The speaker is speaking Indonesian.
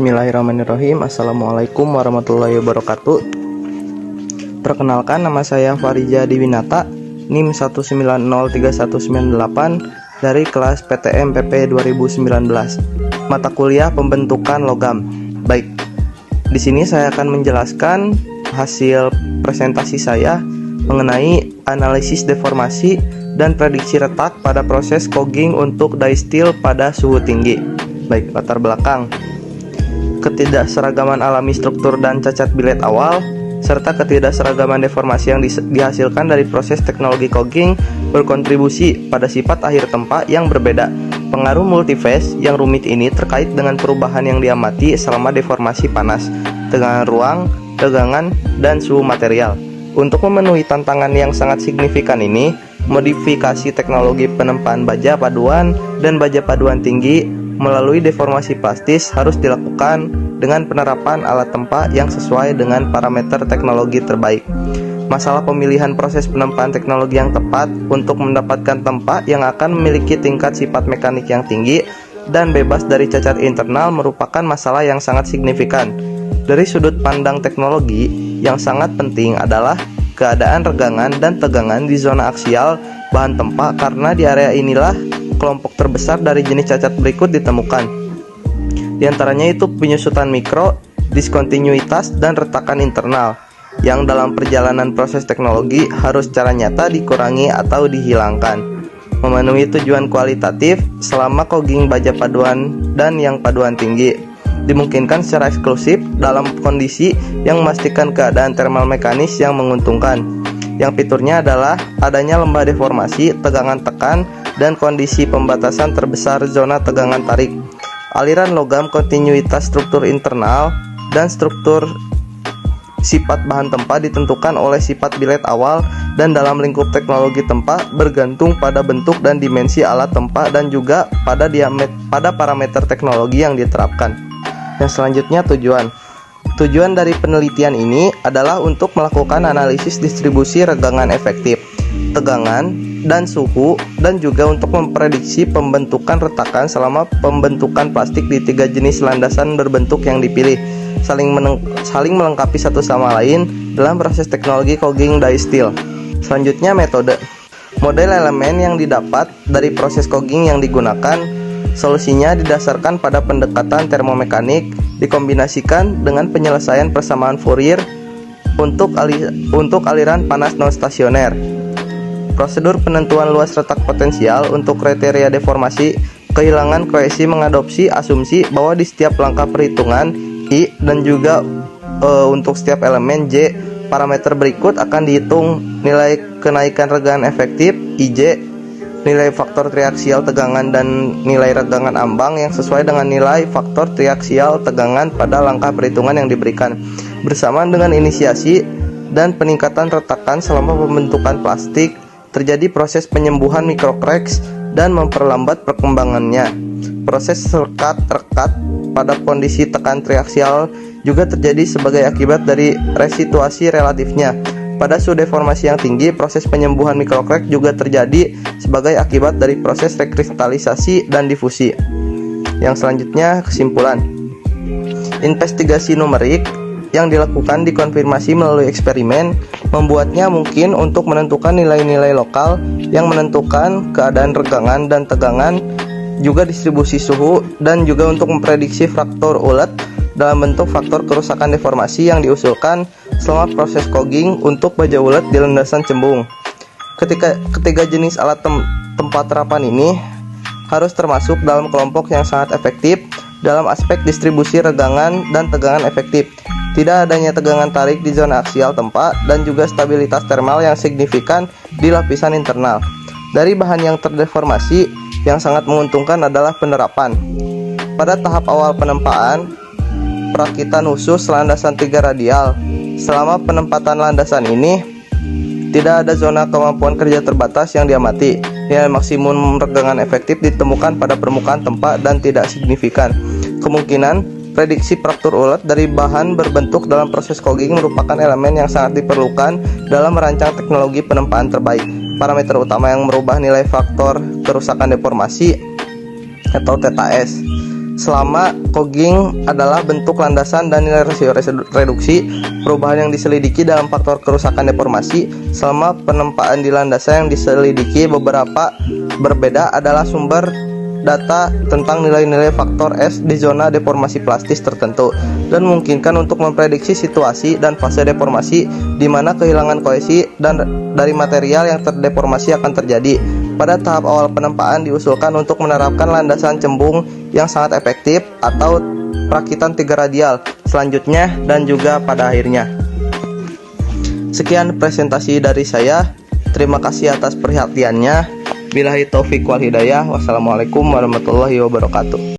Bismillahirrahmanirrahim. Assalamualaikum warahmatullahi wabarakatuh. Perkenalkan, nama saya Farija Diwinata, NIM 1903198 dari kelas PTM PP 2019. Mata kuliah pembentukan logam. Baik, di sini saya akan menjelaskan hasil presentasi saya mengenai analisis deformasi dan prediksi retak pada proses cogging untuk die steel pada suhu tinggi. Baik, latar belakang. Ketidakseragaman alami struktur dan cacat bilet awal, serta ketidakseragaman deformasi yang dihasilkan dari proses teknologi cogging berkontribusi pada sifat akhir tempa yang berbeda. Pengaruh multiphase yang rumit ini terkait dengan perubahan yang diamati selama deformasi panas, tegangan ruang, tegangan, dan suhu material. Untuk memenuhi tantangan yang sangat signifikan ini, modifikasi teknologi penempaan baja paduan dan baja paduan tinggi melalui deformasi plastis harus dilakukan dengan penerapan alat tempa yang sesuai dengan parameter teknologi terbaik. Masalah pemilihan proses penempaan teknologi yang tepat untuk mendapatkan tempa yang akan memiliki tingkat sifat mekanik yang tinggi dan bebas dari cacat internal merupakan masalah yang sangat signifikan. Dari sudut pandang teknologi, yang sangat penting adalah keadaan regangan dan tegangan di zona aksial bahan tempa, karena di area inilah kelompok terbesar dari jenis cacat berikut ditemukan. Di antaranya itu penyusutan mikro, diskontinuitas, dan retakan internal yang dalam perjalanan proses teknologi harus secara nyata dikurangi atau dihilangkan. Memenuhi tujuan kualitatif selama cogging baja paduan dan yang paduan tinggi dimungkinkan secara eksklusif dalam kondisi yang memastikan keadaan thermal mekanis yang menguntungkan. Yang fiturnya adalah adanya lembah deformasi, tegangan tekan, dan kondisi pembatasan terbesar zona tegangan tarik. Aliran logam, kontinuitas struktur internal, dan struktur sifat bahan tempa ditentukan oleh sifat bilet awal dan dalam lingkup teknologi tempa bergantung pada bentuk dan dimensi alat tempa dan juga pada parameter teknologi yang diterapkan. Yang selanjutnya Tujuan dari penelitian ini adalah untuk melakukan analisis distribusi regangan efektif, tegangan, dan suhu, dan juga untuk memprediksi pembentukan retakan selama pembentukan plastik di 3 jenis landasan berbentuk yang dipilih, saling melengkapi satu sama lain dalam proses teknologi cogging die steel. Selanjutnya metode. Model elemen yang didapat dari proses cogging yang digunakan, solusinya didasarkan pada pendekatan termomekanik dikombinasikan dengan penyelesaian persamaan Fourier untuk aliran panas non stasioner. Prosedur penentuan luas retak potensial untuk kriteria deformasi kehilangan kohesi mengadopsi asumsi bahwa di setiap langkah perhitungan I dan juga untuk setiap elemen J parameter berikut akan dihitung: nilai kenaikan regangan efektif IJ, nilai faktor triaksial tegangan, dan nilai regangan ambang yang sesuai dengan nilai faktor triaksial tegangan pada langkah perhitungan yang diberikan. Bersamaan dengan inisiasi dan peningkatan retakan selama pembentukan plastik, terjadi proses penyembuhan mikrocracks dan memperlambat perkembangannya. Proses rekat pada kondisi tekan triaksial juga terjadi sebagai akibat dari resituasi relatifnya. Pada suhu deformasi yang tinggi, proses penyembuhan mikrocrack juga terjadi sebagai akibat dari proses rekristalisasi dan difusi. Yang selanjutnya, kesimpulan. Investigasi numerik yang dilakukan dikonfirmasi melalui eksperimen membuatnya mungkin untuk menentukan nilai-nilai lokal yang menentukan keadaan regangan dan tegangan, juga distribusi suhu, dan juga untuk memprediksi faktor ulet dalam bentuk faktor kerusakan deformasi yang diusulkan selama proses cogging untuk baja ulet di landasan cembung. Ketiga jenis alat tempat terapan ini harus termasuk dalam kelompok yang sangat efektif dalam aspek distribusi regangan dan tegangan efektif. Tidak adanya tegangan tarik di zona aksial tempa dan juga stabilitas termal yang signifikan di lapisan internal. Dari bahan yang terdeformasi, yang sangat menguntungkan adalah penerapan. Pada tahap awal penempaan, perakitan khusus landasan 3 radial. Selama penempatan landasan ini, tidak ada zona kemampuan kerja terbatas yang diamati. Nilai maksimum regangan efektif ditemukan pada permukaan tempa dan tidak signifikan. Kemungkinan prediksi fraktur ulet dari bahan berbentuk dalam proses cogging merupakan elemen yang sangat diperlukan dalam merancang teknologi penempaan terbaik. Parameter utama yang merubah nilai faktor kerusakan deformasi atau TTS. selama cogging adalah bentuk landasan dan nilai rasio reduksi. Perubahan yang diselidiki dalam faktor kerusakan deformasi selama penempaan di landasan yang diselidiki beberapa berbeda adalah sumber data tentang nilai-nilai faktor S di zona deformasi plastis tertentu dan memungkinkan untuk memprediksi situasi dan fase deformasi di mana kehilangan kohesi dan dari material yang terdeformasi akan terjadi. Pada tahap awal penempaan diusulkan untuk menerapkan landasan cembung yang sangat efektif atau perakitan 3 radial selanjutnya dan juga pada akhirnya. Sekian presentasi dari saya. Terima kasih atas perhatiannya. Billahi taufik wal hidayah. Wassalamualaikum warahmatullahi wabarakatuh.